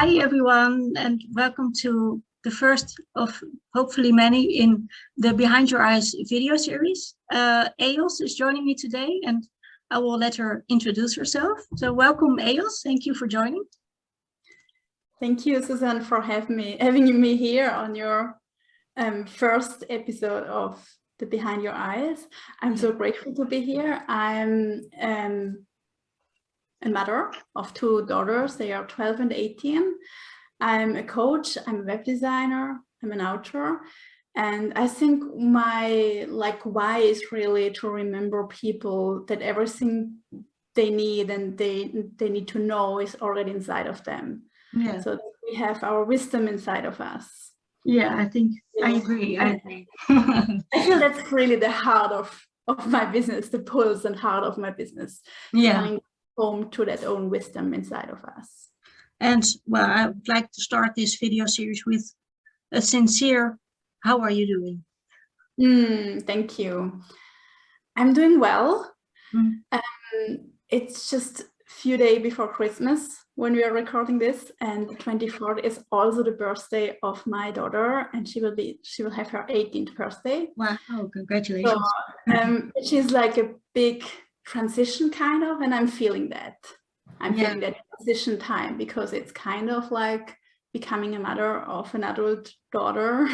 Hi everyone, and welcome to the first of hopefully many in the Behind Your Eyes video series. Eos is joining me today, and I will let her introduce herself. So welcome, Eos. Thank you for joining. Thank you, Susan, for having me here on your first episode of the Behind Your Eyes. I'm so grateful to be here. I'm a mother of two daughters. They are 12 and 18. I'm a coach, I'm a web designer, I'm an author. And I think my why is really to remember people that everything they need and they need to know is already inside of them. Yeah. So we have our wisdom inside of us. Yeah, I think I agree. I feel that's really the heart of my business, the pulse and heart of my business. Yeah. Coming home to that own wisdom inside of us. And well, I would like to start this video series with a sincere, how are you doing? Thank you. I'm doing well. It's just a few days before Christmas when we are recording this, and the 24th is also the birthday of my daughter, and she will have her 18th birthday. Wow, congratulations. So, she's like a big transition kind of, and I'm feeling that. I'm feeling that transition time because it's kind of like becoming a mother of an adult daughter.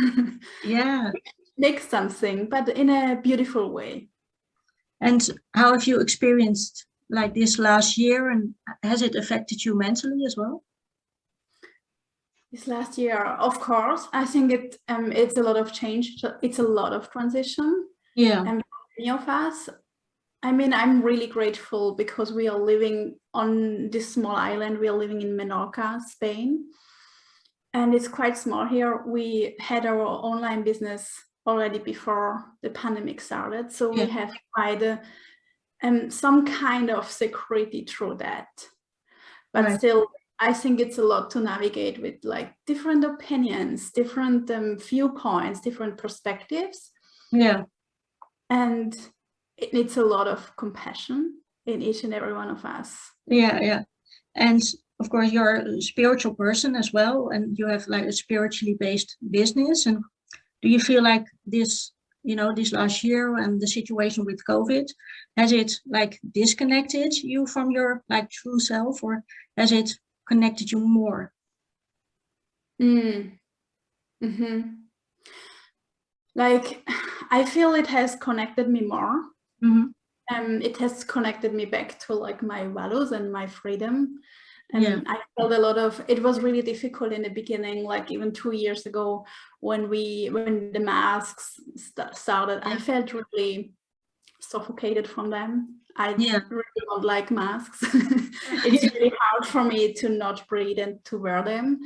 Yeah. Makes something, but in a beautiful way. And how have you experienced like this last year, and has it affected you mentally as well? This last year, of course, I think it's a lot of change. It's a lot of transition. Yeah. And many of us, I mean, I'm really grateful because we are living on this small island. We are living in Menorca, Spain. And it's quite small here. We had our online business already before the pandemic started. So we have quite some kind of security through that. But still, I think it's a lot to navigate with like different opinions, different viewpoints, different perspectives. Yeah. And it needs a lot of compassion in each and every one of us. Yeah, yeah. And of course, you're a spiritual person as well, and you have like a spiritually based business. And do you feel like this, this last year and the situation with COVID, has it like disconnected you from your like true self, or has it connected you more? Like, I feel it has connected me more. It has connected me back to like my values and my freedom. And I felt a lot of, it was really difficult in the beginning, like even 2 years ago when the masks started, I felt really suffocated from them. I really don't like masks. It's really hard for me to not breathe and to wear them.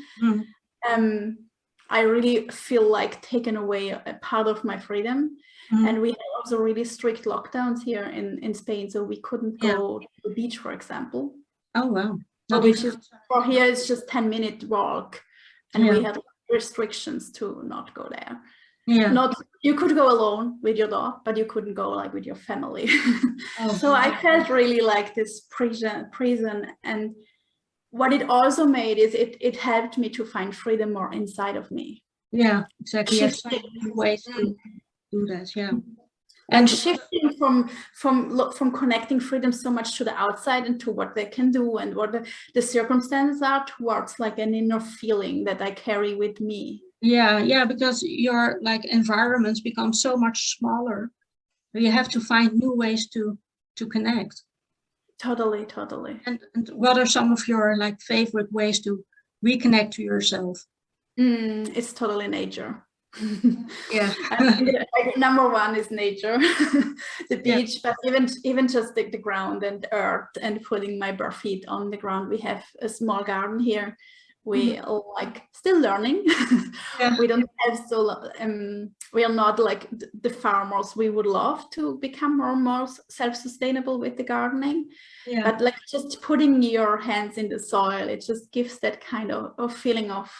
I really feel like taken away a part of my freedom. And we had also really strict lockdowns here in Spain, so we couldn't go to the beach, for example. Oh, wow. Which is, for here, it's just 10-minute walk. And we had restrictions to not go there. You could go alone with your dog, but you couldn't go like with your family. So I felt really like this prison. And what it also made is it helped me to find freedom more inside of me. Yeah, exactly. You have so many ways to do that. Yeah. And shifting from connecting freedom so much to the outside and to what they can do and what the circumstances are towards like an inner feeling that I carry with me. Yeah, because your like environments become so much smaller. You have to find new ways to connect. Totally. And what are some of your like favorite ways to reconnect to yourself? It's totally nature. Yeah. Number one is nature, the beach, but even just the ground and earth and putting my bare feet on the ground. We have a small garden here. We are like still learning. We don't have we are not like the farmers. We would love to become more self-sustainable with the gardening, but like just putting your hands in the soil, it just gives that kind of feeling of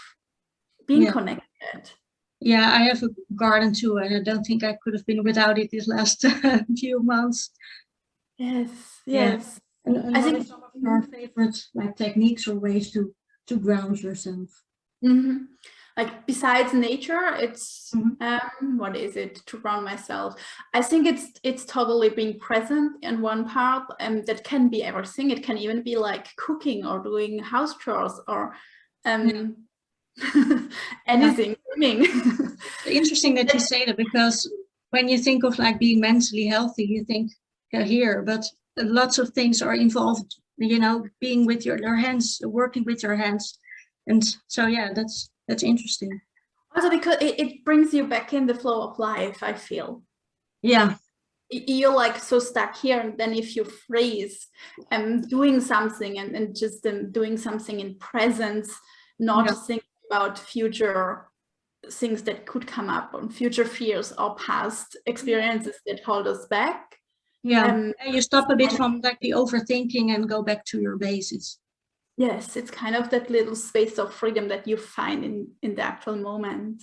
being connected. Yeah, I have a garden too, and I don't think I could have been without it these last few months. Yes. And I think some of your favorite like techniques or ways to to ground yourself. Like besides nature, it's what is it to ground myself? I think it's totally being present in one part, and that can be everything. It can even be like cooking or doing house chores or anything. It's interesting that you say that, because when you think of like being mentally healthy, you think here, but lots of things are involved, you know, being with your hands, working with your hands. And so, yeah, that's interesting. Also because it brings you back in the flow of life, I feel. Yeah. You're like so stuck here, and then if you freeze doing something and just doing something in presence, not thinking about future things that could come up, on future fears or past experiences that hold us back. And you stop a bit from like the overthinking and go back to your basics. Yes, it's kind of that little space of freedom that you find in the actual moment.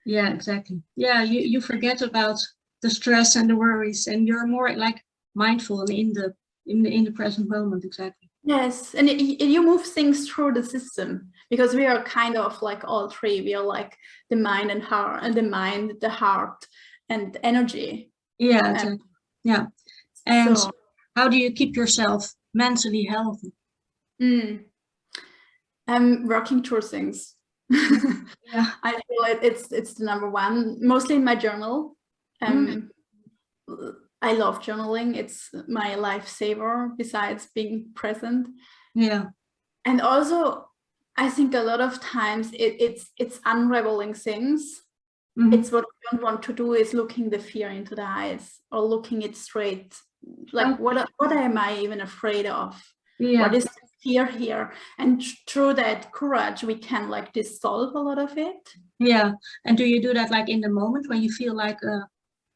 Yeah, exactly. Yeah, you forget about the stress and the worries, and you're more like mindful and in the present moment. Exactly. Yes, and you move things through the system, because we are kind of like all three. We are like the mind and heart, and the mind, the heart, and energy. Yeah, exactly. Yeah. And so, how do you keep yourself mentally healthy? I'm working through things. I feel it's the number one, mostly in my journal. I love journaling. It's my lifesaver besides being present. Yeah. And also, I think a lot of times it's unraveling things. It's what you don't want to do is looking the fear into the eyes, or looking it straight. Like what am I even afraid of? What is the fear here? And through that courage, we can like dissolve a lot of it. Yeah. And do you do that like in the moment when you feel like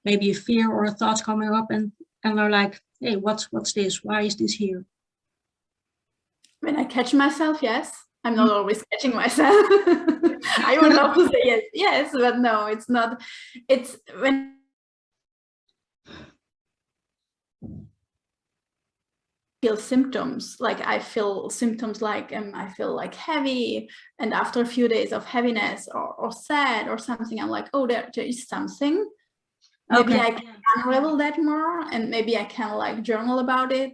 maybe a fear or a thought coming up, and are like, hey, what's this? Why is this here? When I catch myself, yes. I'm not always catching myself. I would love to say yes, but no, it's not. It's when I feel symptoms, like I feel symptoms like I feel like heavy, and after a few days of heaviness or sad or something, I'm like, oh, there is something. Maybe I can unravel that more, and maybe I can like journal about it.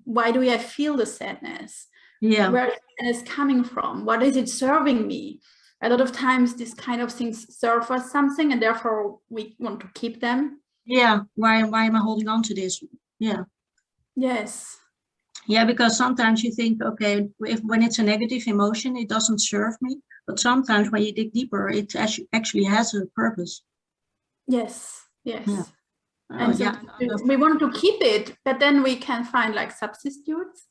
Why do I feel the sadness? Where is sadness coming from? What is it serving me? A lot of times these kind of things serve us something, and therefore we want to keep them. Yeah. Why am I holding on to this? Yeah. Yes. Yeah, because sometimes you think, okay, when it's a negative emotion, it doesn't serve me. But sometimes when you dig deeper, it actually has a purpose. Yes. Yes. Yeah. And so we want to keep it, but then we can find like substitutes.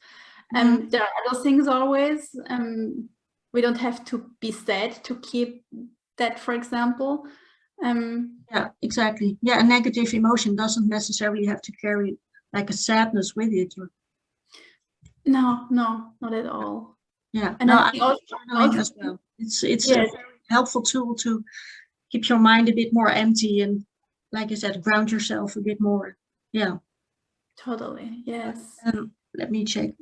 And there are other things always. We don't have to be sad to keep that, for example. Yeah, exactly. Yeah, a negative emotion doesn't necessarily have to carry like a sadness with it. Or... No, not at all. Yeah, and I think also as well. It's a very helpful tool to keep your mind a bit more empty and, like you said, ground yourself a bit more. Yeah. Totally. Yes. Let me check.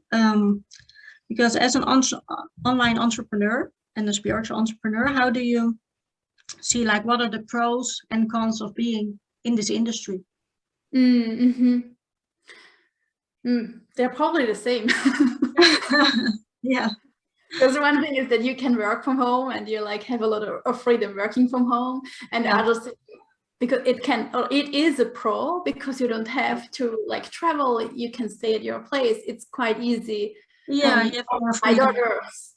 Because as an online entrepreneur and a spiritual entrepreneur, how do you see, like, what are the pros and cons of being in this industry? They're probably the same. Yeah. Because one thing is that you can work from home and you like have a lot of freedom working from home, and others, because it is a pro because you don't have to like travel. You can stay at your place. It's quite easy. Yeah, you have more my freedom. daughters,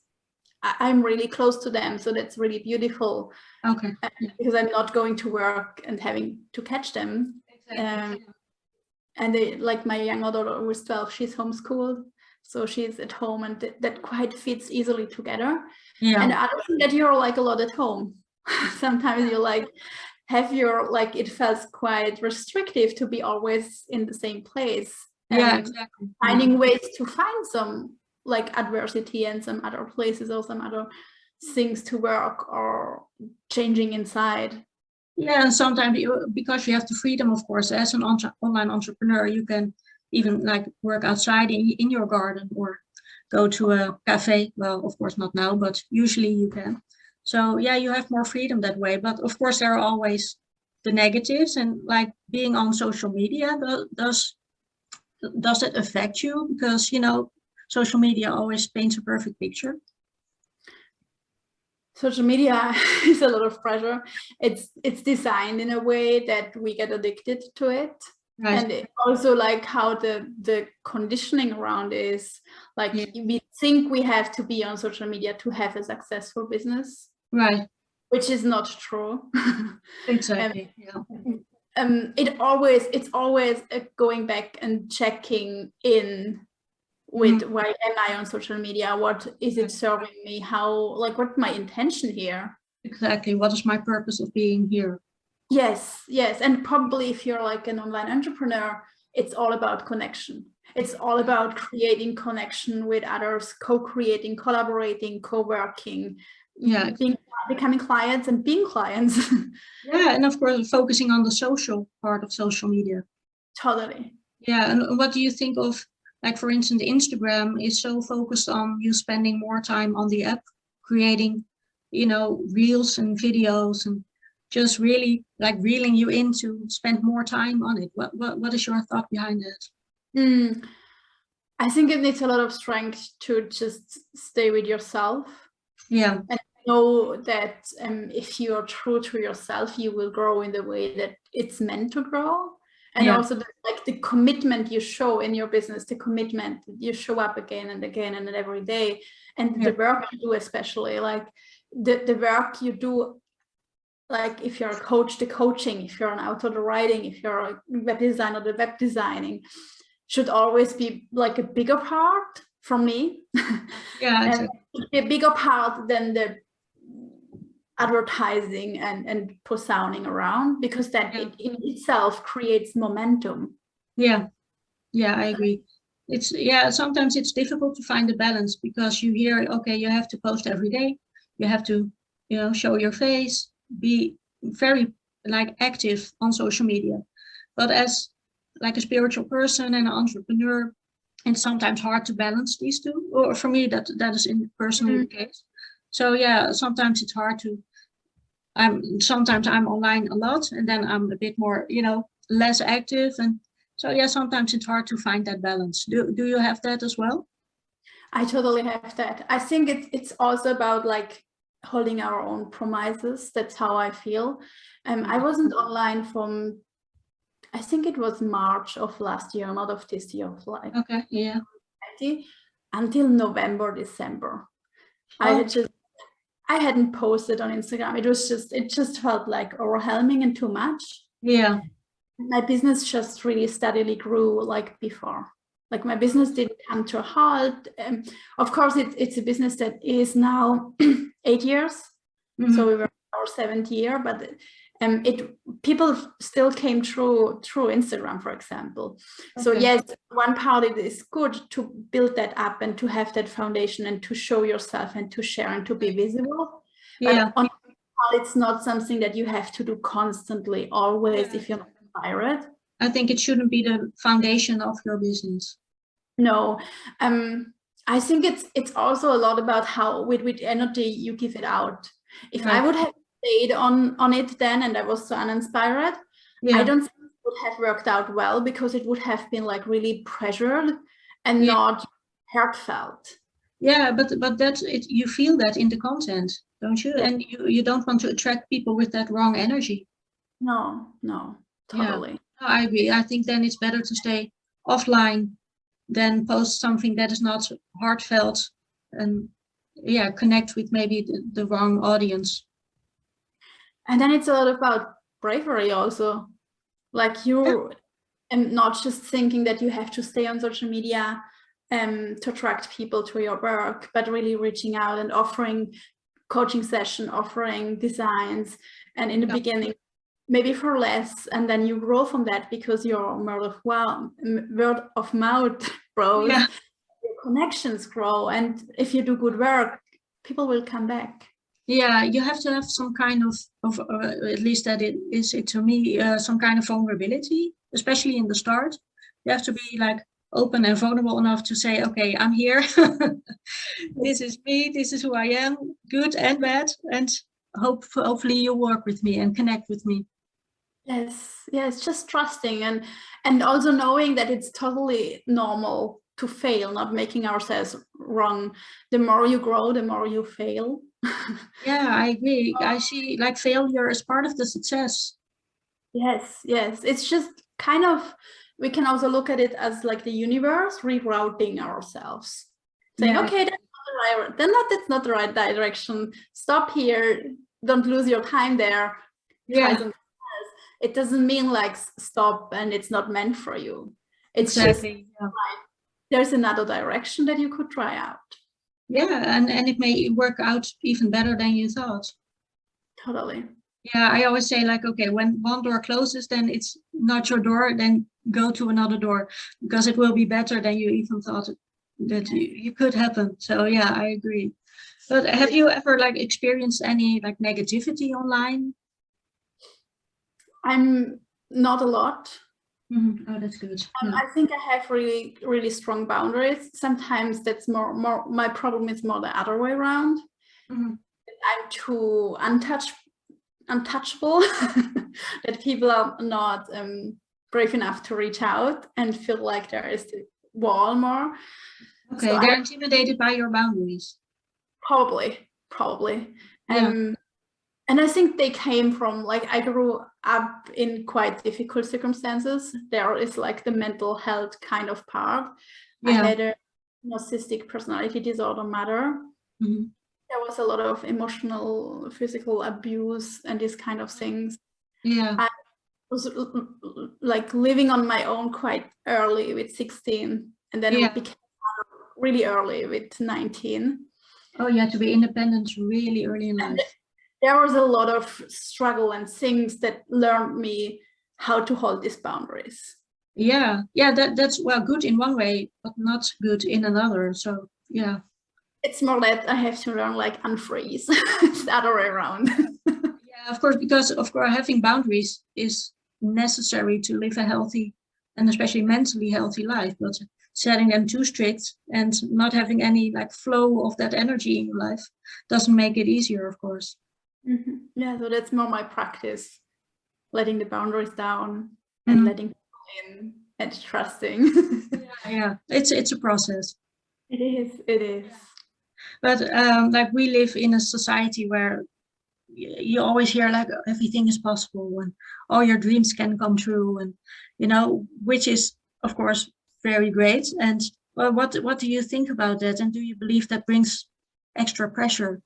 I'm really close to them, so that's really beautiful. Okay. Because I'm not going to work and having to catch them. Exactly. And they, like my younger daughter who is 12, she's homeschooled, so she's at home, and that quite fits easily together. And I don't think that you're like a lot at home. Sometimes you like have your, like, it feels quite restrictive to be always in the same place. Yeah, exactly. Finding ways to find some like adversity and some other places or some other things to work or changing inside. Yeah, and sometimes because you have the freedom, of course, as an online entrepreneur, you can even like work outside in your garden or go to a cafe. Well, of course not now, but usually you can. So yeah, you have more freedom that way. But of course there are always the negatives, and like being on social media, does it affect you? Because, you know, social media always paints a perfect picture. Social media is a lot of pressure. It's designed in a way that we get addicted to it. Right. And it also like how the conditioning around is like, we think we have to be on social media to have a successful business. Right. Which is not true. Exactly. It's always going back and checking in with why am I on social media? What is it serving me? How, like, what's my intention here? Exactly. What is my purpose of being here? Yes. And probably if you're like an online entrepreneur, it's all about connection. It's all about creating connection with others, co-creating, collaborating, co-working, becoming clients and being clients. Yeah, and of course, focusing on the social part of social media. Totally. Yeah, and what do you think of, like, for instance, Instagram is so focused on you spending more time on the app, creating, you know, reels and videos, and just really like reeling you in to spend more time on it. What is your thought behind it? I think it needs a lot of strength to just stay with yourself. Yeah. And know that if you are true to yourself, you will grow in the way that it's meant to grow. And also the commitment you show in your business, the commitment you show up again and again and every day, and the work you do, especially like the work you do, like if you're a coach, the coaching, if you're an author, the writing, if you're a web designer, the web designing should always be like a bigger part from me. Yeah, exactly. A bigger part than the advertising and posauning around, because that it in itself creates momentum. Yeah, I agree. It's sometimes it's difficult to find a balance, because you hear, okay, you have to post every day, you have to, you know, show your face, be very like active on social media. But as like a spiritual person and an entrepreneur, it's sometimes hard to balance these two. Or for me, that is personally the case. So yeah, sometimes it's hard to. Sometimes I'm online a lot, and then I'm a bit more, you know, less active, and so yeah, sometimes it's hard to find that balance. Do you have that as well? I totally have that. I think it's also about like holding our own promises. That's how I feel. I wasn't online from, I think it was March of last year, not of this year, of like until November, December. I hadn't posted on Instagram. It just felt like overwhelming and too much. Yeah. My business just really steadily grew like before. Like my business didn't come to a halt. Of course, it's a business that is now 8 years. So we were in our 7th year, but people still came through Instagram, for example. Okay. So yes, one part it is good to build that up and to have that foundation and to show yourself and to share and to be visible. Yeah. But on part, it's not something that you have to do constantly, always, if you're not inspired. I think it shouldn't be the foundation of your business. No. I think it's also a lot about how with energy you give it out. If I would have stayed on it then and I was so uninspired, I don't think it would have worked out well, because it would have been like really pressured and not heartfelt. Yeah, but that's it. You feel that in the content, don't you? And you don't want to attract people with that wrong energy. No, totally. Yeah. No, I agree. I think then it's better to stay offline than post something that is not heartfelt and connect with maybe the wrong audience. And then it's a lot about bravery also. Like you not just thinking that you have to stay on social media to attract people to your work, but really reaching out and offering coaching session, offering designs. And in the beginning, maybe for less, and then you grow from that because your word of mouth grows, your connections grow, and if you do good work, people will come back. Yeah, you have to have some kind of at least that it is it to me, some kind of vulnerability, especially in the start. You have to be like open and vulnerable enough to say, okay, I'm here. This is me. This is who I am, good and bad. And hopefully you work with me and connect with me. Yes, yes, just trusting and also knowing that it's totally normal to fail, not making ourselves wrong. The more you grow, the more you fail. Yeah, I agree. I see like failure as part of the success. Yes, yes. It's just kind of, we can also look at it as like the universe rerouting ourselves. Saying, Yeah. okay, that's not the right, that's not the right direction. Stop here. Don't lose your time there. Try Yeah, something else. It doesn't mean like stop and it's not meant for you. It's just exactly. Yeah. like, there's another direction that you could try out. Yeah, and it may work out even better than you thought. Totally. Yeah, I always say like, okay, when one door closes, then it's not your door, then go to another door because it will be better than you even thought that you could happen. So yeah, I agree. But have you ever like experienced any like negativity online? I'm not a lot. Oh, that's good. Yeah. I think I have really, really strong boundaries. Sometimes that's more, my problem is more the other way around. I'm too untouchable that people are not brave enough to reach out and feel like there is the wall more. Okay, So they're intimidated by your boundaries. Probably. Yeah. And I think they came from, like, I grew up in quite difficult circumstances. There is like the mental health kind of part. I had a narcissistic personality disorder mother. There was a lot of emotional, physical abuse and these kind of things. Yeah. I was like living on my own quite early with 16, and then it became really early with 19. Oh, you had to be independent really early in life. There was a lot of struggle and things that learned me how to hold these boundaries. Yeah, that's well good in one way, but not good in another. So yeah. It's more that I have to learn like unfreeze. It's the other way around. Yeah, of course, because of course having boundaries is necessary to live a healthy and especially mentally healthy life. But setting them too strict and not having any like flow of that energy in your life doesn't make it easier, of course. Yeah, so that's more my practice, letting the boundaries down and letting people in and trusting. Yeah, it's a process. It is. But like we live in a society where you always hear like everything is possible and all your dreams can come true, and you know, which is of course very great. And well, what do you think about that? And do you believe that brings extra pressure?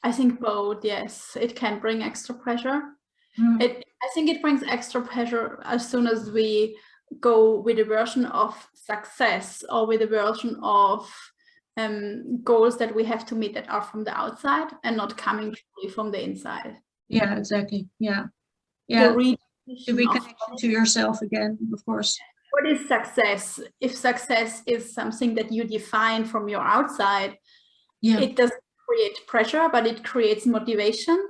I think both, yes. It can bring extra pressure. I think it brings extra pressure as soon as we go with a version of success or with a version of goals that we have to meet that are from the outside and not coming truly from the inside. Yeah, exactly. Yeah. The reconnection to yourself again, of course. What is success? If success is something that you define from your outside, it doesn't create pressure, but it creates motivation.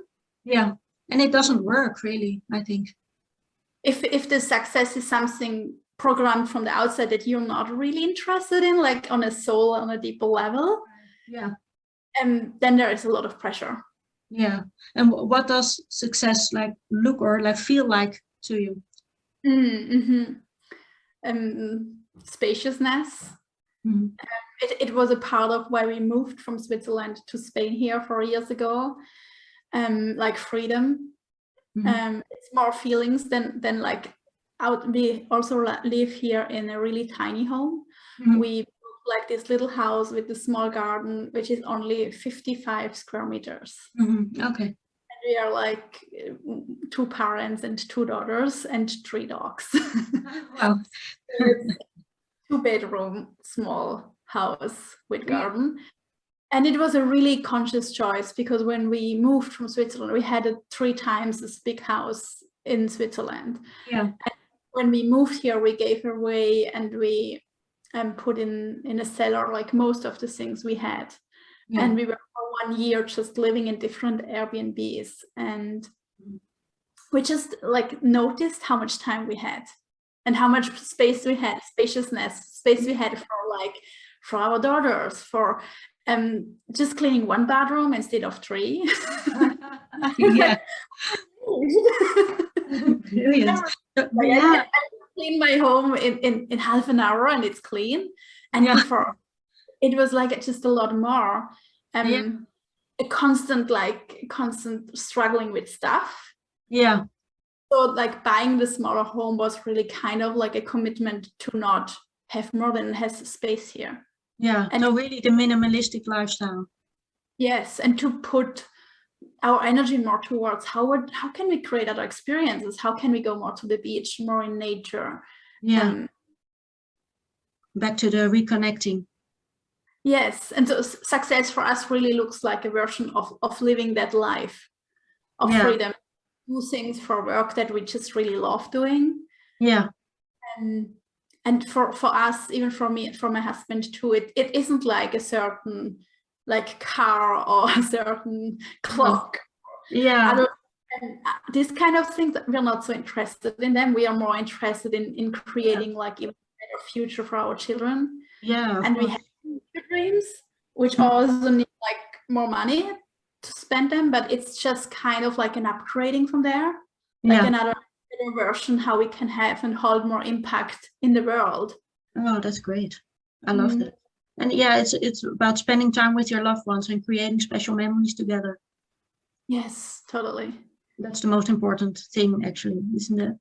Yeah, and it doesn't work really, I think. If the success is something programmed from the outside that you're not really interested in, like on a soul, on a deeper level, and then there is a lot of pressure. Yeah, and what does success like look or like feel like to you? Spaciousness. It was a part of why we moved from Switzerland to Spain here 4 years ago. Like freedom. It's more feelings than like out. We also live here in a really tiny home. We like this little house with a small garden, which is only 55 square meters. Okay. And we are like 2 parents and 2 daughters and 3 dogs. Wow. 2-bedroom small house with garden. And it was a really conscious choice, because when we moved from Switzerland, we had 3 times this big house in Switzerland. And when we moved here, we gave away and we put in a cellar like most of the things we had. And we were for 1 year just living in different Airbnbs, and we just like noticed how much time we had. and how much space we had, space we had for our daughters, for just cleaning one bathroom instead of 3. Yeah. Brilliant. I clean my home in half an hour and it's clean. And before it was like just a lot more. A constant struggling with stuff. Yeah. So like buying the smaller home was really kind of like a commitment to not have more than has space here. Yeah. And so really the minimalistic lifestyle. Yes, and to put our energy more towards how can we create other experiences? How can we go more to the beach, more in nature? Yeah. Back to the reconnecting. Yes, and so success for us really looks like a version of living that life of freedom, do things for work that we just really love doing. Yeah. And for us, even for me and for my husband too, it isn't like a certain like car or a certain clock. Yeah. These kind of things, we're not so interested in them. We are more interested in creating like even a better future for our children. Yeah. And we have dreams, which also need like more money to spend them, but it's just kind of like an upgrading from there, like another version how we can have and hold more impact in the world. Oh, that's great. I love that. And it's about spending time with your loved ones and creating special memories together. Yes, totally. That's the most important thing, actually, isn't it?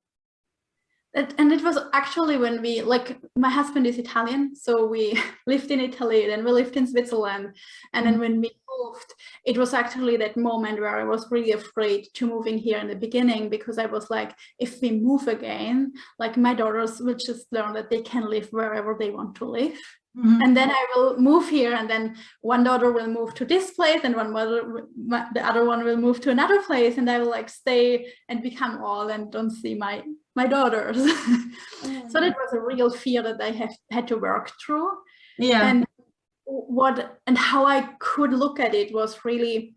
And it was actually when we, like, my husband is Italian, so we lived in Italy, then we lived in Switzerland, and then when we moved, it was actually that moment where I was really afraid to moving here in the beginning, because I was like, if we move again, like my daughters will just learn that they can live wherever they want to live. And then I will move here, and then one daughter will move to this place, and the other one will move to another place, and I will like stay and become old and don't see my daughters. So that was a real fear that I had to work through. And how I could look at it was really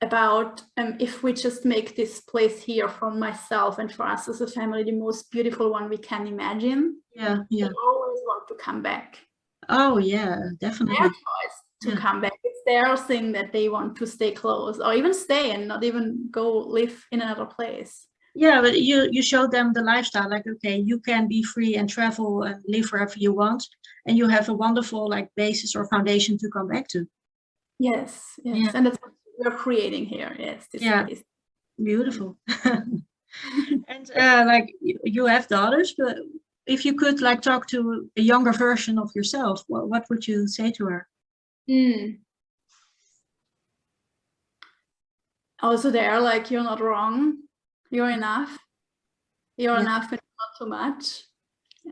about if we just make this place here for myself and for us as a family the most beautiful one we can imagine. We always want to come back. Oh yeah, definitely. Their choice to come back. It's their thing that they want to stay close, or even stay and not even go live in another place. Yeah, but you showed them the lifestyle, like, okay, you can be free and travel and live wherever you want, and you have a wonderful like basis or foundation to come back to. Yes, and that's what we're creating here. Yes, this place. Beautiful. And like you have daughters, but if you could like talk to a younger version of yourself, what would you say to her? Also there, like, you're not wrong. You're enough. You're enough, but not too much.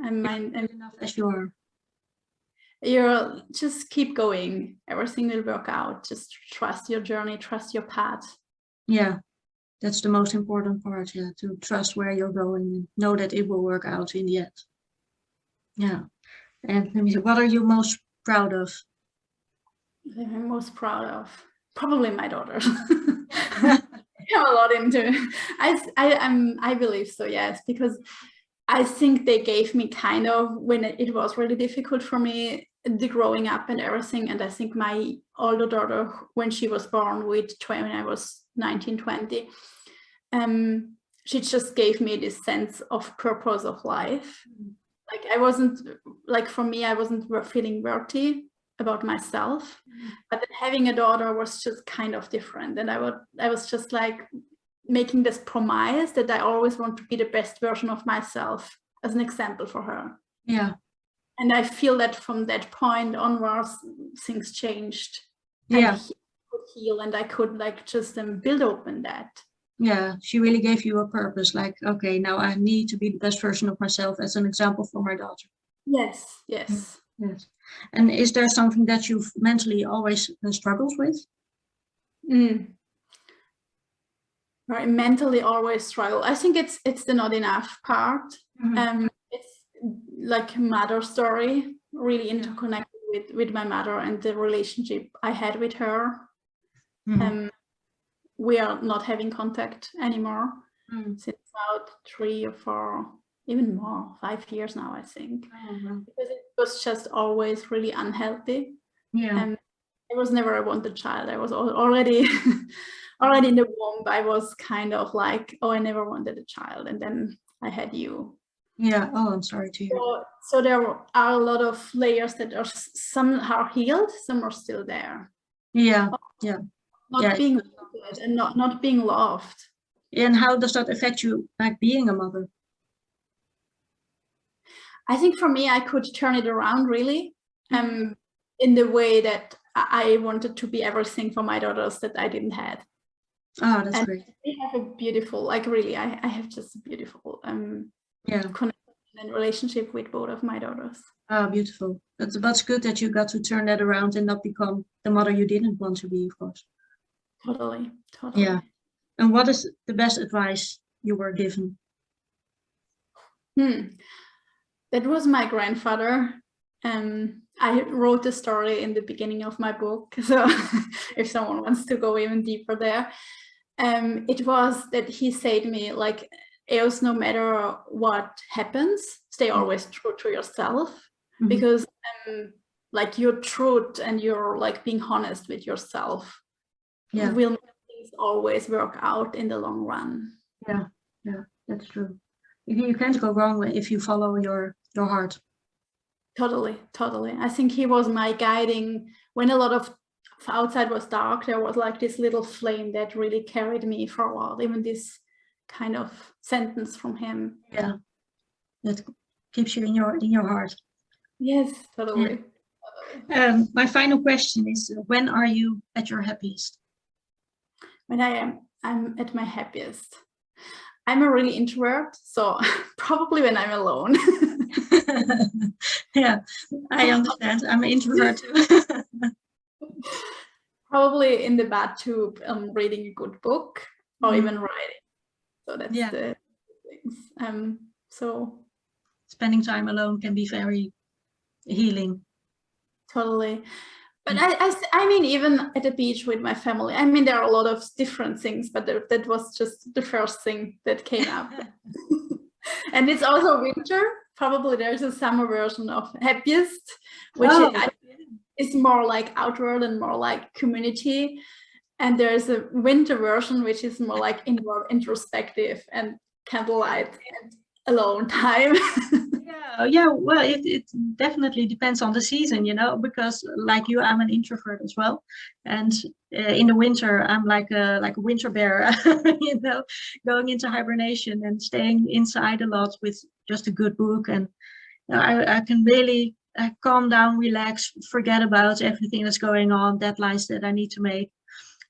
I'm enough as you are. You're just keep going. Everything will work out. Just trust your journey, trust your path. Yeah, that's the most important part. Yeah, to trust where you're going and know that it will work out in the end. Yeah. And let me see, what are you most proud of? I'm most proud of probably my daughters. A lot into I believe so, yes, because I think they gave me kind of, when it was really difficult for me, the growing up and everything. And I think my older daughter, when she was born when I was 19, 20, she just gave me this sense of purpose of life. Like I wasn't feeling worthy about myself, but then having a daughter was just kind of different. And I was just like making this promise that I always want to be the best version of myself as an example for her. Yeah. And I feel that from that point onwards, things changed. Yeah. And I could heal, and I could like just build open that. Yeah, she really gave you a purpose, like, okay, now I need to be the best version of myself as an example for my daughter. Yes. And is there something that you've mentally always struggled with? I mentally always struggle. I think it's the not enough part. It's like mother story, really interconnected with my mother and the relationship I had with her. We are not having contact anymore since about 3 or 4 even more, 5 years now, I think. Oh, wow. Because it was just always really unhealthy. Yeah. I was never a wanted child. I was already already in the womb. I was kind of like, oh, I never wanted a child, and then I had you. Yeah. Oh, I'm sorry to hear. So there are a lot of layers that are, some are healed, some are still there. Yeah. Yeah. Not being wanted and not being loved. And how does that affect you, like being a mother? I think for me, I could turn it around really, in the way that I wanted to be everything for my daughters that I didn't have. Oh, that's great. We have a beautiful, like really, I have just a beautiful connection and relationship with both of my daughters. Oh, beautiful. That's good that you got to turn that around and not become the mother you didn't want to be, of course. Totally. Yeah. And what is the best advice you were given? That was my grandfather. I wrote the story in the beginning of my book, so if someone wants to go even deeper there, it was that he said to me, like, Eos, no matter what happens, stay always true to yourself, because like your truth and your like being honest with yourself will make things always work out in the long run. Yeah, that's true. You can't go wrong if you follow your heart. Totally. I think he was my guiding. When a lot of outside was dark, there was like this little flame that really carried me for a while. Even this kind of sentence from him. Yeah, that keeps you in your heart. Yes, totally. My final question is: when are you at your happiest? When I'm at my happiest. I'm a really introvert, so probably when I'm alone. Yeah, I understand. I'm an introvert too. Probably in the bathtub, reading a good book or even writing. So that's the things. So spending time alone can be very healing. Totally. But I mean, even at the beach with my family, I mean, there are a lot of different things, but that was just the first thing that came up. And it's also winter. Probably there's a summer version of Happiest, which is more like outward and more like community. And there's a winter version, which is more like inward, introspective and candlelight and alone time. Yeah, well, it definitely depends on the season, you know, because like you, I'm an introvert as well, and in the winter I'm like a winter bear, you know, going into hibernation and staying inside a lot with just a good book, and I can really calm down, relax, forget about everything that's going on, deadlines that I need to make,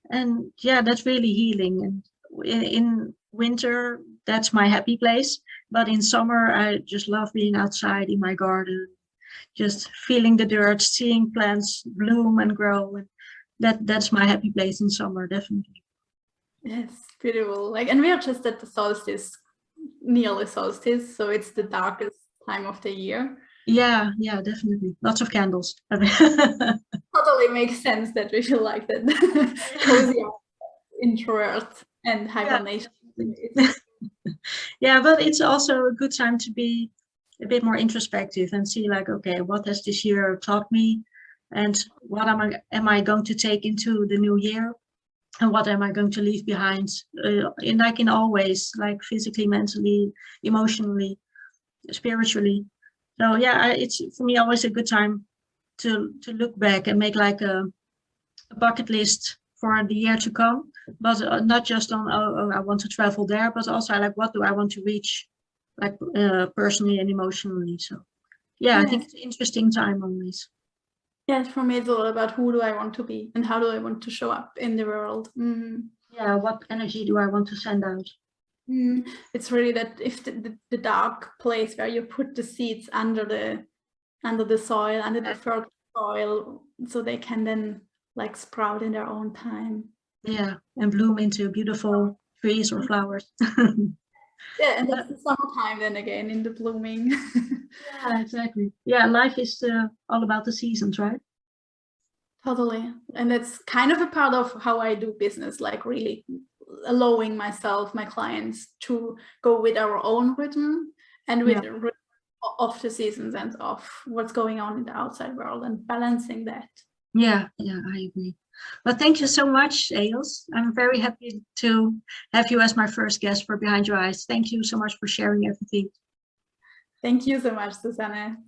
and yeah, that's really healing. And in winter, that's my happy place. But in summer, I just love being outside in my garden, just feeling the dirt, seeing plants bloom and grow. And that's my happy place in summer, definitely. Yes, beautiful. Like, and we are just at the solstice, nearly solstice, so it's the darkest time of the year. Yeah, definitely. Lots of candles. Totally makes sense that we feel like that. Cozy introvert and hibernation. Yeah, but it's also a good time to be a bit more introspective and see like, okay, what has this year taught me, and what am I going to take into the new year, and what am I going to leave behind, in all ways, like physically, mentally, emotionally, spiritually. So yeah, it's for me always a good time to look back and make like a bucket list for the year to come, but not just on I want to travel there, but also like what do I want to reach, like personally and emotionally. So yeah, I think it's an interesting time always. Yes, for me it's all about who do I want to be and how do I want to show up in the world. Yeah, what energy do I want to send out? It's really that if the dark place where you put the seeds under the soil, under the fertile soil, so they can then like sprout in their own time. Yeah, and bloom into beautiful trees or flowers. Yeah, and that's the summertime then again in the blooming. Yeah, exactly. Yeah, life is all about the seasons, right? Totally. And that's kind of a part of how I do business, like really allowing myself, my clients, to go with our own rhythm and with off the seasons and off what's going on in the outside world and balancing that. Yeah, I agree. Well, thank you so much, Eos. I'm very happy to have you as my first guest for Behind Your Eyes. Thank you so much for sharing everything. Thank you so much, Susanne.